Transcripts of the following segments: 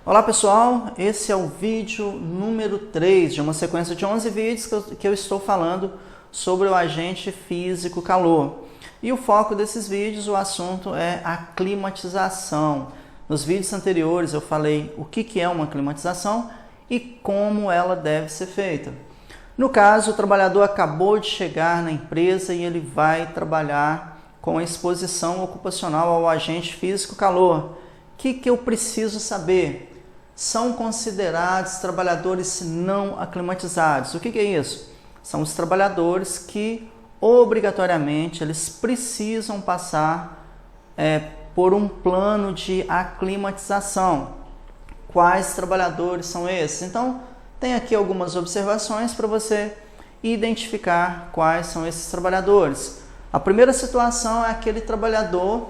Olá pessoal, esse é o vídeo número 3 de uma sequência de 11 vídeos que eu estou falando sobre o agente físico calor. E o foco desses vídeos, o assunto é a climatização. Nos vídeos anteriores eu falei o que é uma climatização e como ela deve ser feita. No caso, o trabalhador acabou de chegar na empresa e ele vai trabalhar com a exposição ocupacional ao agente físico calor. O que eu preciso saber? São considerados trabalhadores não aclimatizados. O que é isso? São os trabalhadores que obrigatoriamente eles precisam passar por um plano de aclimatização. Quais trabalhadores são esses? Então, tem aqui algumas observações para você identificar quais são esses trabalhadores. A primeira situação é aquele trabalhador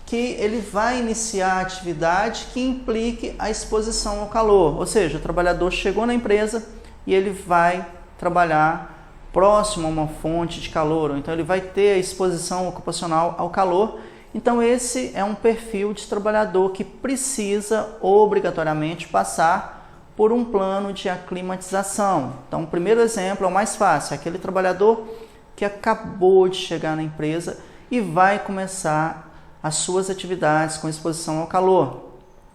que ele vai iniciar a atividade que implique a exposição ao calor. Ou seja, o trabalhador chegou na empresa e ele vai trabalhar próximo a uma fonte de calor, ou então ele vai ter a exposição ocupacional ao calor. Então esse é um perfil de trabalhador que precisa obrigatoriamente passar por um plano de aclimatização. Então o primeiro exemplo é o mais fácil, é aquele trabalhador que acabou de chegar na empresa e vai começar as suas atividades com exposição ao calor.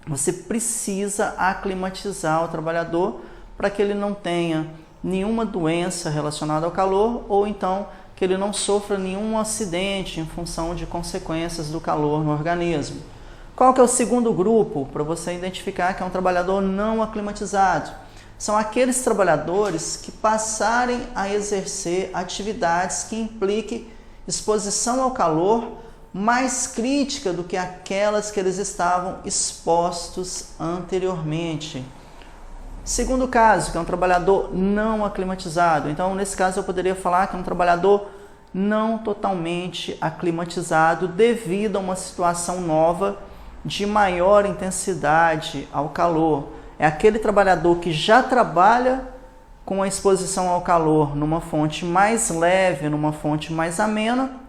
Você precisa aclimatizar o trabalhador para que ele não tenha nenhuma doença relacionada ao calor ou então que ele não sofra nenhum acidente em função de consequências do calor no organismo. Qual que é o segundo grupo para você identificar que é um trabalhador não aclimatizado? São aqueles trabalhadores que passarem a exercer atividades que impliquem exposição ao calor mais crítica do que aquelas que eles estavam expostos anteriormente. Segundo caso, que é um trabalhador não aclimatizado. Então, nesse caso, eu poderia falar que é um trabalhador não totalmente aclimatizado devido a uma situação nova de maior intensidade ao calor. É aquele trabalhador que já trabalha com a exposição ao calor numa fonte mais leve, numa fonte mais amena,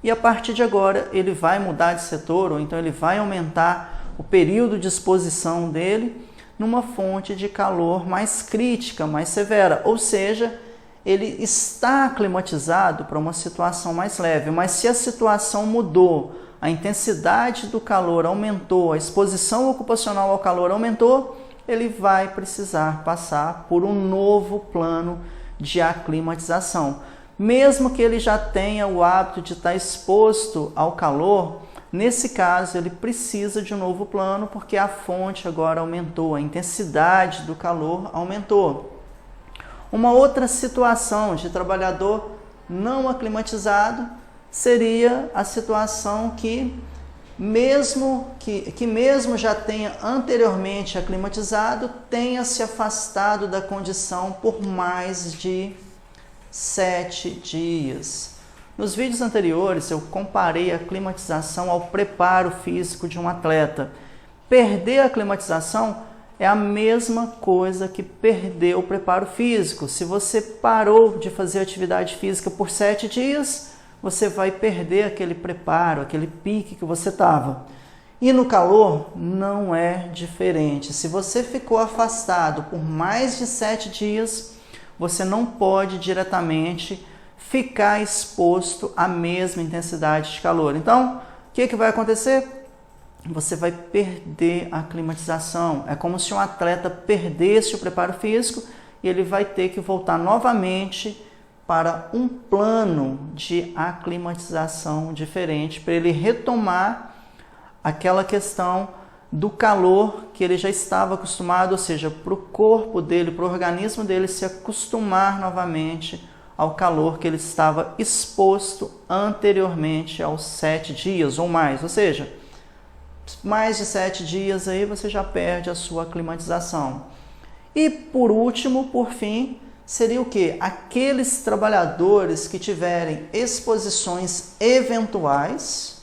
e a partir de agora ele vai mudar de setor, ou então ele vai aumentar o período de exposição dele numa fonte de calor mais crítica, mais severa. Ou seja, ele está aclimatizado para uma situação mais leve, mas se a situação mudou, a intensidade do calor aumentou, a exposição ocupacional ao calor aumentou, ele vai precisar passar por um novo plano de aclimatização. Mesmo que ele já tenha o hábito de estar exposto ao calor, nesse caso ele precisa de um novo plano porque a fonte agora aumentou, a intensidade do calor aumentou. Uma outra situação de trabalhador não aclimatizado seria a situação que mesmo já tenha anteriormente aclimatizado, tenha se afastado da condição por mais de 7 dias. Nos vídeos anteriores eu comparei a climatização ao preparo físico de um atleta. Perder a climatização é a mesma coisa que perder o preparo físico. Se você parou de fazer atividade física por 7 dias, você vai perder aquele preparo, aquele pique que você estava. E no calor não é diferente. Se você ficou afastado por mais de 7 dias, você não pode diretamente ficar exposto à mesma intensidade de calor. Então, o que vai acontecer? Você vai perder a climatização. É como se um atleta perdesse o preparo físico e ele vai ter que voltar novamente para um plano de aclimatização diferente, para ele retomar aquela questão do calor que ele já estava acostumado, ou seja, para o corpo dele, para o organismo dele se acostumar novamente ao calor que ele estava exposto anteriormente aos 7 dias ou mais. Ou seja, mais de 7 dias aí você já perde a sua aclimatização. E por último, por fim, seria o quê? Aqueles trabalhadores que tiverem exposições eventuais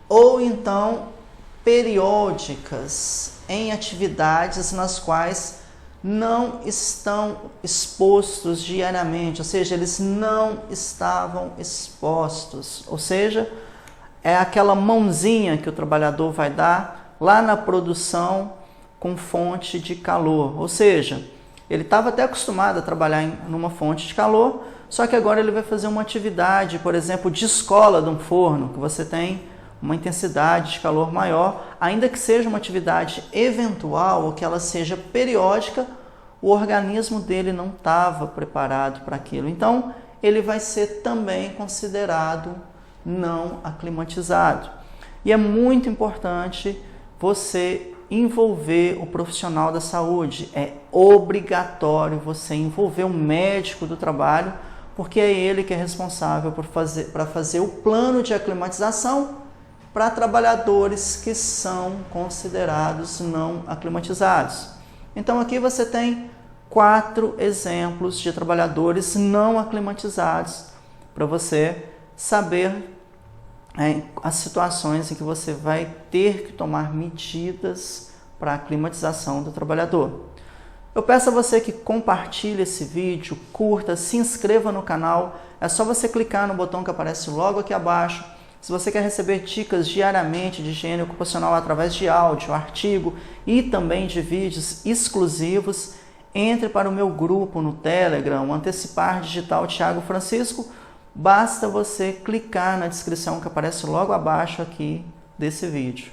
ou então periódicas em atividades nas quais não estão expostos diariamente, ou seja, eles não estavam expostos, ou seja, é aquela mãozinha que o trabalhador vai dar lá na produção com fonte de calor. Ou seja, ele estava até acostumado a trabalhar numa fonte de calor, só que agora ele vai fazer uma atividade, por exemplo, de escola de um forno, que você tem uma intensidade de calor maior, ainda que seja uma atividade eventual ou que ela seja periódica, o organismo dele não estava preparado para aquilo. Então, ele vai ser também considerado não aclimatizado. E é muito importante você envolver o profissional da saúde. É obrigatório você envolver o médico do trabalho, porque é ele que é responsável para fazer o plano de aclimatização para trabalhadores que são considerados não aclimatizados. Então aqui você tem 4 exemplos de trabalhadores não aclimatizados para você saber as situações em que você vai ter que tomar medidas para a aclimatização do trabalhador. Eu peço a você que compartilhe esse vídeo, curta, se inscreva no canal. É só você clicar no botão que aparece logo aqui abaixo. Se você quer receber dicas diariamente de higiene ocupacional através de áudio, artigo e também de vídeos exclusivos, entre para o meu grupo no Telegram, Antecipar Digital Thiago Francisco. Basta você clicar na descrição que aparece logo abaixo aqui desse vídeo.